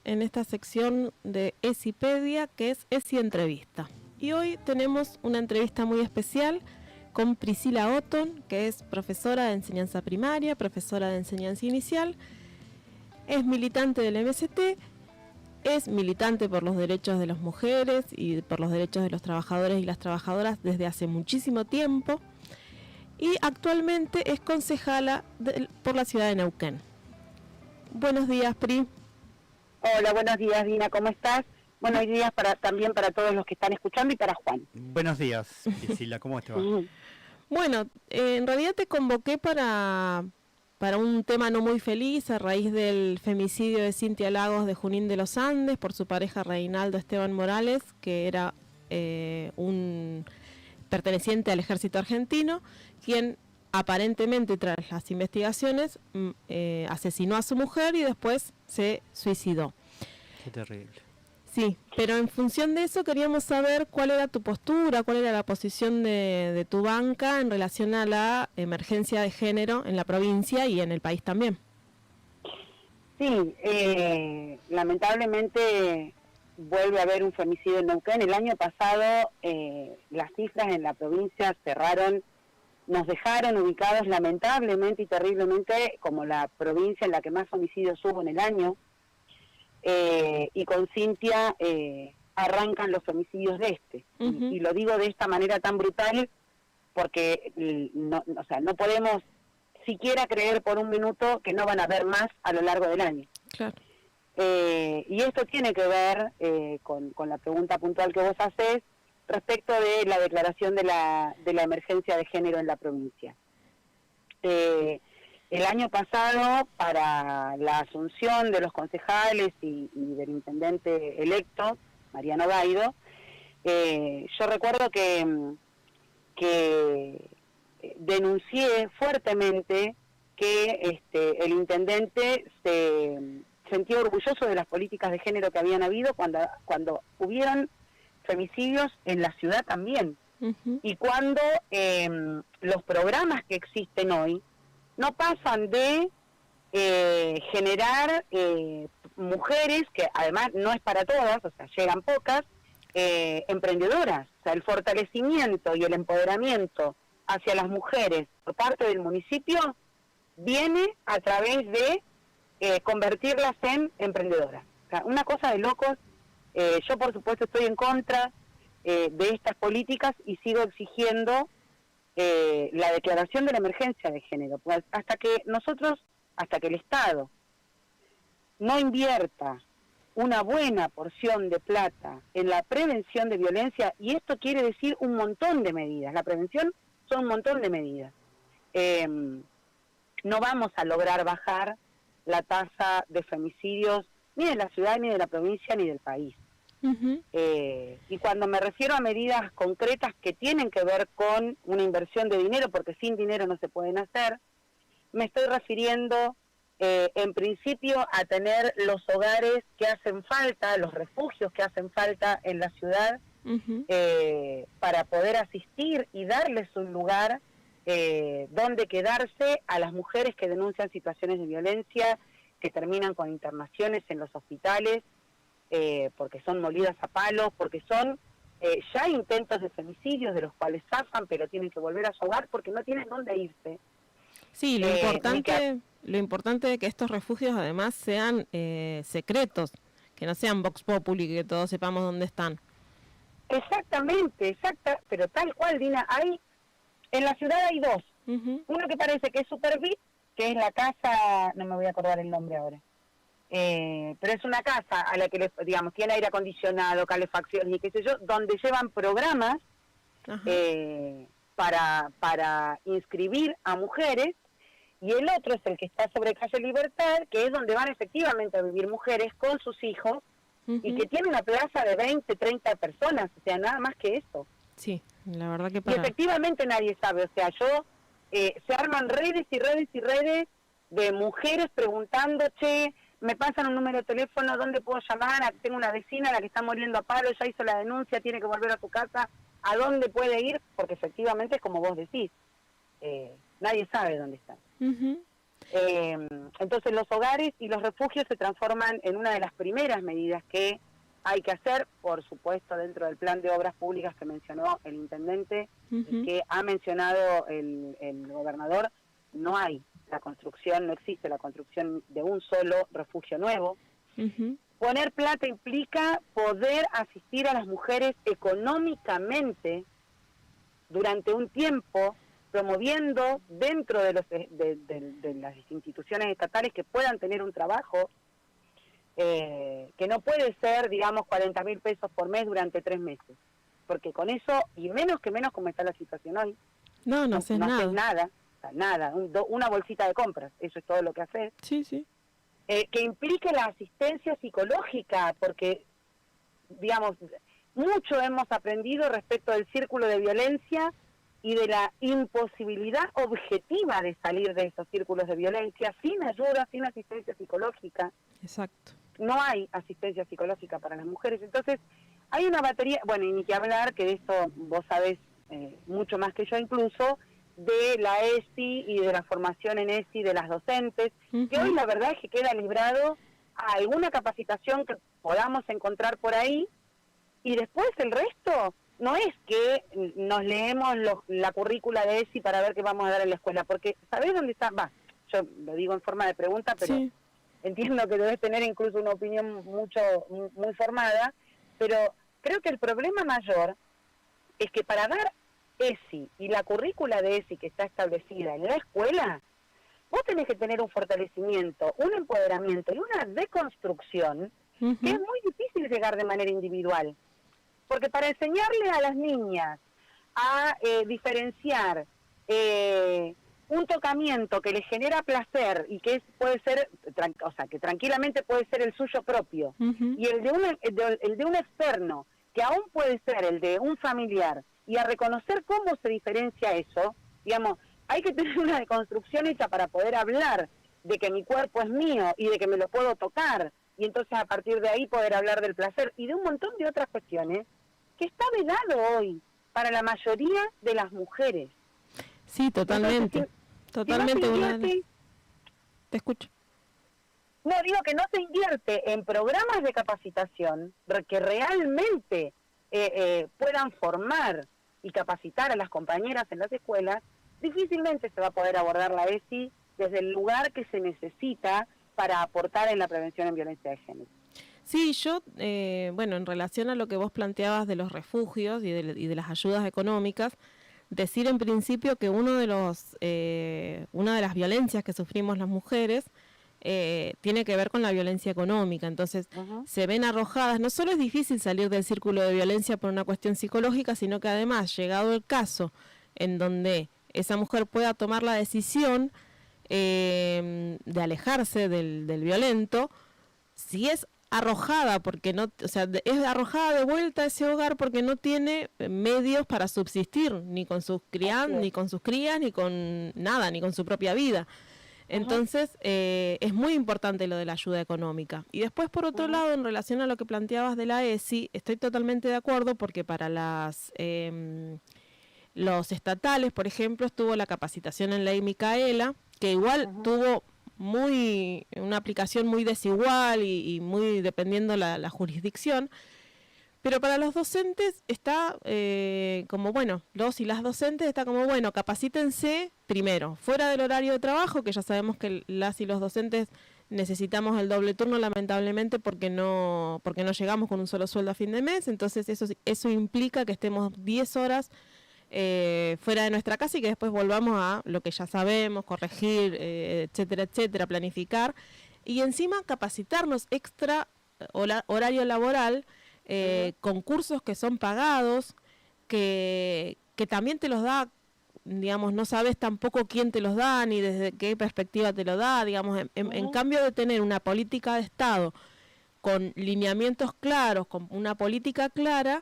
en esta sección de ESIpedia, que es ESI Entrevista. Y hoy tenemos una entrevista muy especial con Priscila Otton, que es profesora de enseñanza primaria, profesora de enseñanza inicial, es militante del MST, es militante por los derechos de las mujeres y por los derechos de los trabajadores y las trabajadoras desde hace muchísimo tiempo, y actualmente es concejala por la ciudad de Neuquén. Buenos días, Pri. Hola, buenos días, Dina, ¿cómo estás? Buenos días también para todos los que están escuchando y para Juan. Buenos días, Priscila, ¿cómo te va? Bueno, en realidad te convoqué para un tema no muy feliz a raíz del femicidio de Cintia Lagos de Junín de los Andes por su pareja Reinaldo Esteban Morales, que era un perteneciente al ejército argentino, quien aparentemente tras las investigaciones asesinó a su mujer y después se suicidó. Qué terrible. Sí, pero en función de eso queríamos saber cuál era tu postura, cuál era la posición de tu banca en relación a la emergencia de género en la provincia y en el país también. Sí, lamentablemente vuelve a haber un femicidio en Neuquén. El año pasado las cifras en la provincia nos dejaron ubicados lamentablemente y terriblemente como la provincia en la que más homicidios hubo en el año. Y con Cintia arrancan los femicidios de este. Y lo digo de esta manera tan brutal porque no podemos siquiera creer por un minuto que no van a haber más a lo largo del año. Claro. Y esto tiene que ver con la pregunta puntual que vos hacés respecto de la declaración de la emergencia de género en la provincia. El año pasado, para la asunción de los concejales y del intendente electo, Mariano Gaido, yo recuerdo que denuncié fuertemente que el intendente se sentía orgulloso de las políticas de género que habían habido cuando hubieron femicidios en la ciudad también. Y cuando los programas que existen hoy no pasan de generar mujeres, que además no es para todas, o sea, llegan pocas, emprendedoras. O sea, el fortalecimiento y el empoderamiento hacia las mujeres por parte del municipio viene a través de convertirlas en emprendedoras. O sea, una cosa de locos. Yo, por supuesto, estoy en contra de estas políticas y sigo exigiendo la declaración de la emergencia de género, pues hasta que el Estado no invierta una buena porción de plata en la prevención de violencia, y esto quiere decir un montón de medidas, la prevención son un montón de medidas, no vamos a lograr bajar la tasa de femicidios ni de la ciudad, ni de la provincia, ni del país. Y cuando me refiero a medidas concretas que tienen que ver con una inversión de dinero, porque sin dinero no se pueden hacer, me estoy refiriendo en principio a tener los hogares que hacen falta, los refugios que hacen falta en la ciudad, para poder asistir y darles un lugar donde quedarse a las mujeres que denuncian situaciones de violencia, que terminan con internaciones en los hospitales, porque son molidas a palos, porque son ya intentos de femicidios de los cuales zafan, pero tienen que volver a su hogar porque no tienen dónde irse. Sí, lo importante de que estos refugios además sean secretos, que no sean Vox Populi, que todos sepamos dónde están. Exactamente, pero tal cual, Dina, en la ciudad hay dos. Uno que parece que es Superbit, que es la casa, no me voy a acordar el nombre ahora, pero es una casa a la que, digamos, tiene aire acondicionado, calefacción y qué sé yo, donde llevan programas para inscribir a mujeres, y el otro es el que está sobre calle Libertad, que es donde van efectivamente a vivir mujeres con sus hijos, y que tiene una plaza de 20, 30 personas, o sea, nada más que eso. Sí, la verdad que Y efectivamente nadie sabe, o sea, se arman redes y redes y redes de mujeres preguntando, che, me pasan un número de teléfono, ¿dónde puedo llamar? Tengo una vecina a la que está muriendo a palo, ya hizo la denuncia, tiene que volver a su casa, ¿a dónde puede ir? Porque efectivamente es como vos decís, nadie sabe dónde está. Entonces los hogares y los refugios se transforman en una de las primeras medidas que hay que hacer, por supuesto, dentro del plan de obras públicas que mencionó el intendente, y que ha mencionado el gobernador. No hay la construcción, no existe la construcción de un solo refugio nuevo. Poner plata implica poder asistir a las mujeres económicamente durante un tiempo, promoviendo dentro de las instituciones estatales que puedan tener un trabajo, que no puede ser, digamos, 40.000 pesos por mes durante 3 meses, porque con eso, y menos como está la situación hoy, no haces nada. O sea, nada, una bolsita de compras, eso es todo lo que haces. Sí. Que implique la asistencia psicológica, porque, digamos, mucho hemos aprendido respecto del círculo de violencia y de la imposibilidad objetiva de salir de esos círculos de violencia sin ayuda, sin asistencia psicológica. Exacto. No hay asistencia psicológica para las mujeres. Entonces, hay una batería, bueno, y ni que hablar, que de esto vos sabés mucho más que yo incluso, de la ESI y de la formación en ESI de las docentes, que hoy la verdad es que queda librado a alguna capacitación que podamos encontrar por ahí, y después el resto no es que nos leemos la currícula de ESI para ver qué vamos a dar en la escuela, porque ¿sabés dónde está? Yo lo digo en forma de pregunta, pero sí, entiendo que debes tener incluso una opinión muy formada, pero creo que el problema mayor es que para dar ESI y la currícula de ESI que está establecida en la escuela, vos tenés que tener un fortalecimiento, un empoderamiento y una deconstrucción que es muy difícil llegar de manera individual. Porque para enseñarle a las niñas a diferenciar un tocamiento que les genera placer y que puede ser, o sea, que tranquilamente puede ser el suyo propio, y el de un externo, que aún puede ser el de un familiar, y a reconocer cómo se diferencia eso, digamos, hay que tener una deconstrucción hecha para poder hablar de que mi cuerpo es mío y de que me lo puedo tocar, y entonces a partir de ahí poder hablar del placer y de un montón de otras cuestiones que está vedado hoy para la mayoría de las mujeres. Sí, totalmente. Entonces, totalmente. Si no Te escucho. No, digo que no se invierte en programas de capacitación que realmente puedan formar y capacitar a las compañeras en las escuelas. Difícilmente se va a poder abordar la ESI desde el lugar que se necesita para aportar en la prevención en violencia de género. Sí, yo, bueno, en relación a lo que vos planteabas de los refugios y de las ayudas económicas, decir en principio que una de las violencias que sufrimos las mujeres tiene que ver con la violencia económica. Entonces, se ven arrojadas, no solo es difícil salir del círculo de violencia por una cuestión psicológica, sino que además, llegado el caso en donde esa mujer pueda tomar la decisión de alejarse del violento, si es arrojada porque no, o sea, es arrojada de vuelta a ese hogar porque no tiene medios para subsistir, ni con sus crías, ni con nada, ni con su propia vida. Entonces, es muy importante lo de la ayuda económica. Y después, por otro lado, en relación a lo que planteabas de la ESI, estoy totalmente de acuerdo porque para los estatales, por ejemplo, estuvo la capacitación en Ley Micaela, que igual tuvo una aplicación muy desigual y muy dependiendo la jurisdicción, pero para los docentes está como, bueno, los y las docentes está como, bueno, capacítense primero, fuera del horario de trabajo, que ya sabemos que las y los docentes necesitamos el doble turno, lamentablemente, porque no llegamos con un solo sueldo a fin de mes, entonces eso implica que estemos 10 horas fuera de nuestra casa y que después volvamos a lo que ya sabemos, corregir, etcétera, planificar, y encima capacitarnos extra horario laboral, con cursos que son pagados, que también te los da, digamos, no sabes tampoco quién te los da ni desde qué perspectiva te lo da, digamos, en cambio de tener una política de Estado con lineamientos claros, con una política clara,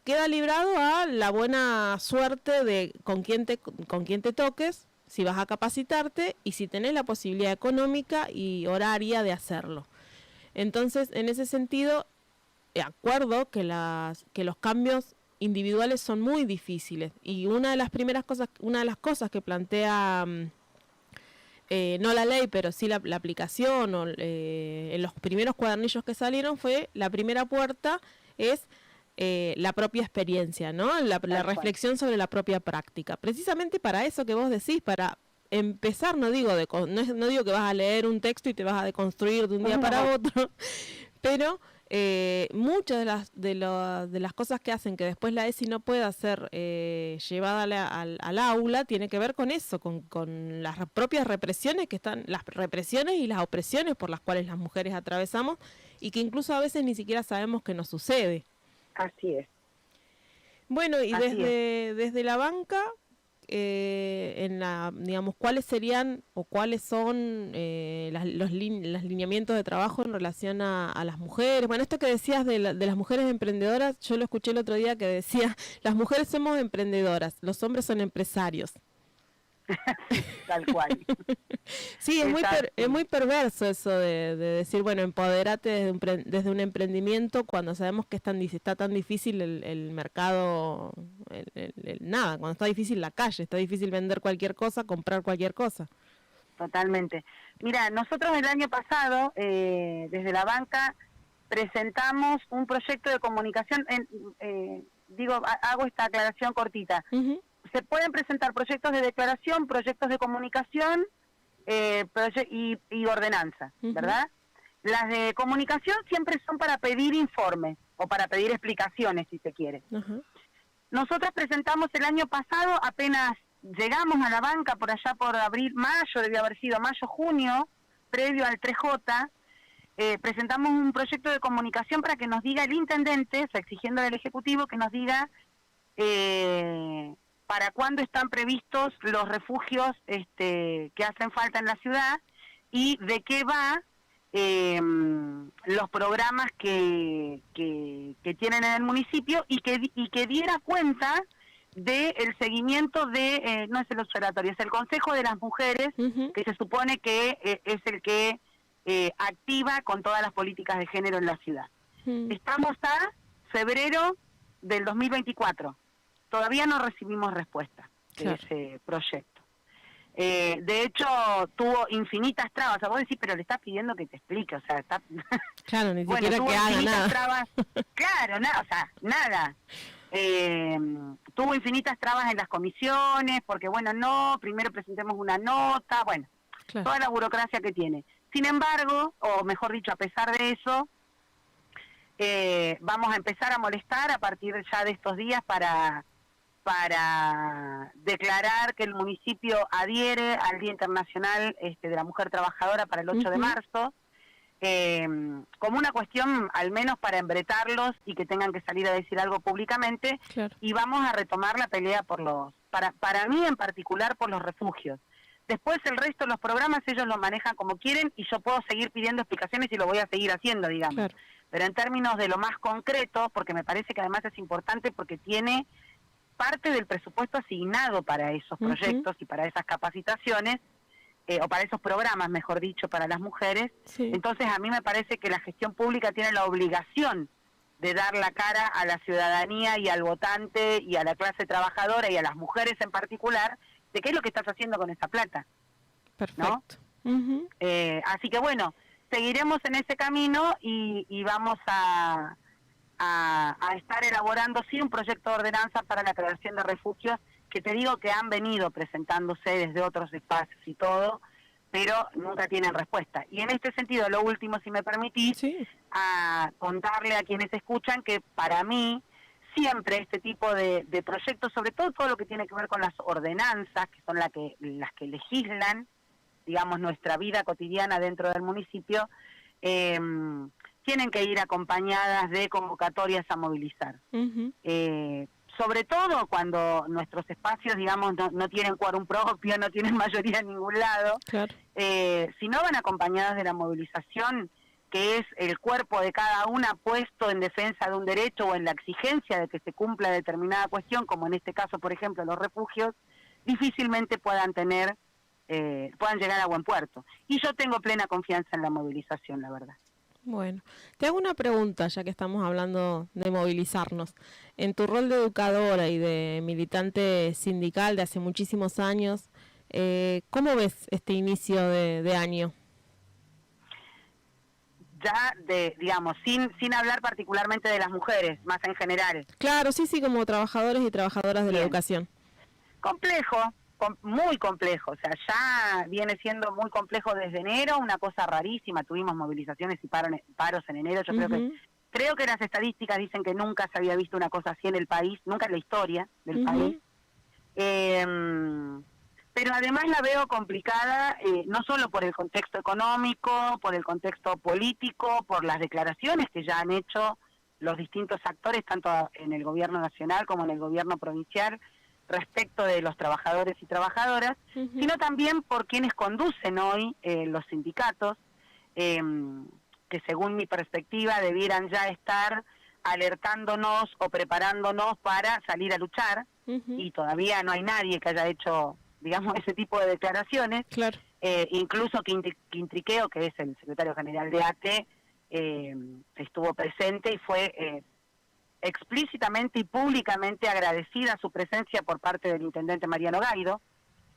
queda librado a la buena suerte de con quién te toques, si vas a capacitarte y si tenés la posibilidad económica y horaria de hacerlo. Entonces, en ese sentido, de acuerdo que los cambios individuales son muy difíciles, y una de las cosas que plantea no la ley, pero sí la aplicación, o en los primeros cuadernillos que salieron fue la primera puerta es la propia experiencia, ¿no? La reflexión sobre la propia práctica. Precisamente para eso que vos decís, para empezar, no digo que vas a leer un texto y te vas a deconstruir de un día para otro, pero muchas de las cosas que hacen que después la ESI no pueda ser llevada al aula tiene que ver con eso, con las propias represiones las represiones y las opresiones por las cuales las mujeres atravesamos y que incluso a veces ni siquiera sabemos que nos sucede. Así es. Bueno, y desde la banca, digamos, ¿cuáles serían o cuáles son los lineamientos de trabajo en relación a las mujeres? Bueno, esto que decías de las mujeres emprendedoras, yo lo escuché el otro día que decía, las mujeres somos emprendedoras, los hombres son empresarios. Tal cual. Sí, es muy perverso eso de decir, bueno, empodérate desde un emprendimiento cuando sabemos que está tan difícil el mercado, nada, cuando está difícil la calle, está difícil vender cualquier cosa, comprar cualquier cosa. Totalmente. Mira, nosotros el año pasado, desde la banca, presentamos un proyecto de comunicación, hago esta aclaración cortita. Uh-huh. Se pueden presentar proyectos de declaración, proyectos de comunicación y ordenanza, uh-huh. ¿verdad? Las de comunicación siempre son para pedir informes o para pedir explicaciones, si se quiere. Uh-huh. Nosotros presentamos el año pasado, apenas llegamos a la banca por allá por mayo, debía haber sido mayo-junio, previo al 3J, presentamos un proyecto de comunicación para que nos diga el intendente, o sea, exigiendo del Ejecutivo que nos diga para cuándo están previstos los refugios que hacen falta en la ciudad y de qué va los programas que tienen en el municipio y que diera cuenta del seguimiento de, no es el observatorio, es el Consejo de las Mujeres, uh-huh. que se supone que es el que activa con todas las políticas de género en la ciudad. Uh-huh. Estamos a febrero del 2024. Todavía no recibimos respuesta de ese proyecto. De hecho, tuvo infinitas trabas. O sea, vos decís, pero le estás pidiendo que te explique. O sea, está... Claro, ni siquiera que haga nada. Trabas. Claro, nada, o sea, nada. Tuvo infinitas trabas en las comisiones, porque primero presentemos una nota, toda la burocracia que tiene. Sin embargo, o mejor dicho, a pesar de eso, vamos a empezar a molestar a partir ya de estos días para declarar que el municipio adhiere al Día Internacional de la Mujer Trabajadora para el 8 uh-huh. de marzo, como una cuestión al menos para embretarlos y que tengan que salir a decir algo públicamente, claro. Y vamos a retomar la pelea para mí en particular por los refugios. Después el resto de los programas ellos lo manejan como quieren y yo puedo seguir pidiendo explicaciones y lo voy a seguir haciendo, digamos. Claro. Pero en términos de lo más concreto, porque me parece que además es importante porque tiene parte del presupuesto asignado para esos proyectos uh-huh. y para esas capacitaciones, o para esos programas, mejor dicho, para las mujeres. Sí. Entonces a mí me parece que la gestión pública tiene la obligación de dar la cara a la ciudadanía y al votante y a la clase trabajadora y a las mujeres en particular, de qué es lo que estás haciendo con esa plata. Perfecto. ¿No? Uh-huh. Así que seguiremos en ese camino y vamos a estar elaborando un proyecto de ordenanza para la creación de refugios que te digo que han venido presentándose desde otros espacios y todo, pero nunca tienen respuesta. Y en este sentido, lo último, si me permitís, sí. a contarle a quienes escuchan que para mí siempre este tipo de proyectos, sobre todo lo que tiene que ver con las ordenanzas, que son las que legislan, digamos, nuestra vida cotidiana dentro del municipio, tienen que ir acompañadas de convocatorias a movilizar. Uh-huh. Sobre todo cuando nuestros espacios, digamos, no tienen quórum propio, no tienen mayoría en ningún lado. Claro. Si no van acompañadas de la movilización, que es el cuerpo de cada una puesto en defensa de un derecho o en la exigencia de que se cumpla determinada cuestión, como en este caso, por ejemplo, los refugios, difícilmente puedan llegar a buen puerto. Y yo tengo plena confianza en la movilización, la verdad. Bueno, te hago una pregunta, ya que estamos hablando de movilizarnos. En tu rol de educadora y de militante sindical de hace muchísimos años, ¿Cómo ves este inicio de año? Ya digamos, sin hablar particularmente de las mujeres, más en general. Claro, sí, como trabajadores y trabajadoras de la educación. Complejo, muy complejo, o sea, ya viene siendo muy complejo desde enero, una cosa rarísima, tuvimos movilizaciones y paros en enero, yo creo que las estadísticas dicen que nunca se había visto una cosa así en el país, nunca en la historia del país. Pero además la veo complicada, no solo por el contexto económico, por el contexto político, por las declaraciones que ya han hecho los distintos actores, tanto en el gobierno nacional como en el gobierno provincial, respecto de los trabajadores y trabajadoras, sino también por quienes conducen hoy los sindicatos, que según mi perspectiva debieran ya estar alertándonos o preparándonos para salir a luchar, y todavía no hay nadie que haya hecho, digamos, ese tipo de declaraciones. Claro. Incluso Quintriqueo, que es el secretario general de ATE, estuvo presente y fue explícitamente y públicamente agradecida su presencia por parte del intendente Mariano Gaido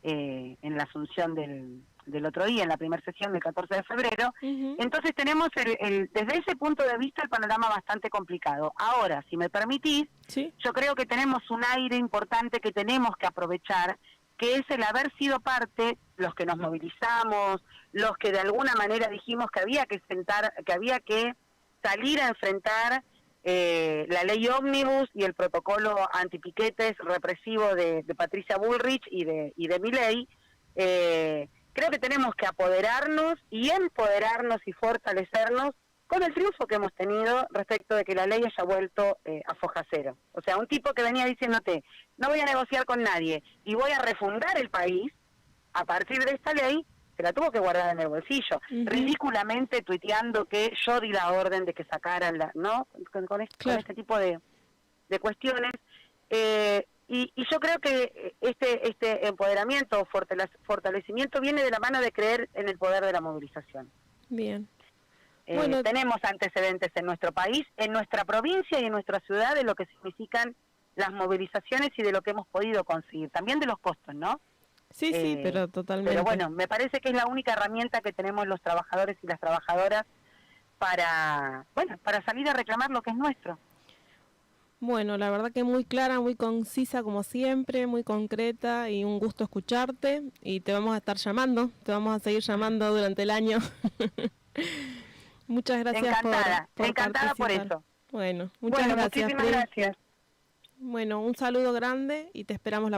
en la asunción del otro día, en la primera sesión del 14 de febrero. Entonces tenemos desde ese punto de vista el panorama bastante complicado. Ahora, si me permitís, yo creo que tenemos un aire importante que tenemos que aprovechar, que es el haber sido parte, los que nos movilizamos, los que de alguna manera dijimos que había que salir a enfrentar la ley ómnibus y el protocolo antipiquetes represivo de Patricia Bullrich y de Milei. Creo que tenemos que apoderarnos y empoderarnos y fortalecernos con el triunfo que hemos tenido respecto de que la ley haya vuelto a foja cero. O sea, un tipo que venía diciéndote, no voy a negociar con nadie y voy a refundar el país a partir de esta ley, se la tuvo que guardar en el bolsillo, ridículamente tuiteando que yo di la orden de que sacaran ¿no? Con este tipo de cuestiones. Y yo creo que este empoderamiento o fortalecimiento viene de la mano de creer en el poder de la movilización. Bien. Tenemos antecedentes en nuestro país, en nuestra provincia y en nuestra ciudad de lo que significan las movilizaciones y de lo que hemos podido conseguir, también de los costos, ¿no? Sí, pero totalmente. Pero bueno, me parece que es la única herramienta que tenemos los trabajadores y las trabajadoras para salir a reclamar lo que es nuestro. Bueno, la verdad que muy clara, muy concisa como siempre, muy concreta, y un gusto escucharte, y te vamos a estar llamando, te vamos a seguir llamando durante el año. Muchas gracias. Encantada por eso. Bueno, muchas gracias. Muchísimas gracias. Bueno, un saludo grande y te esperamos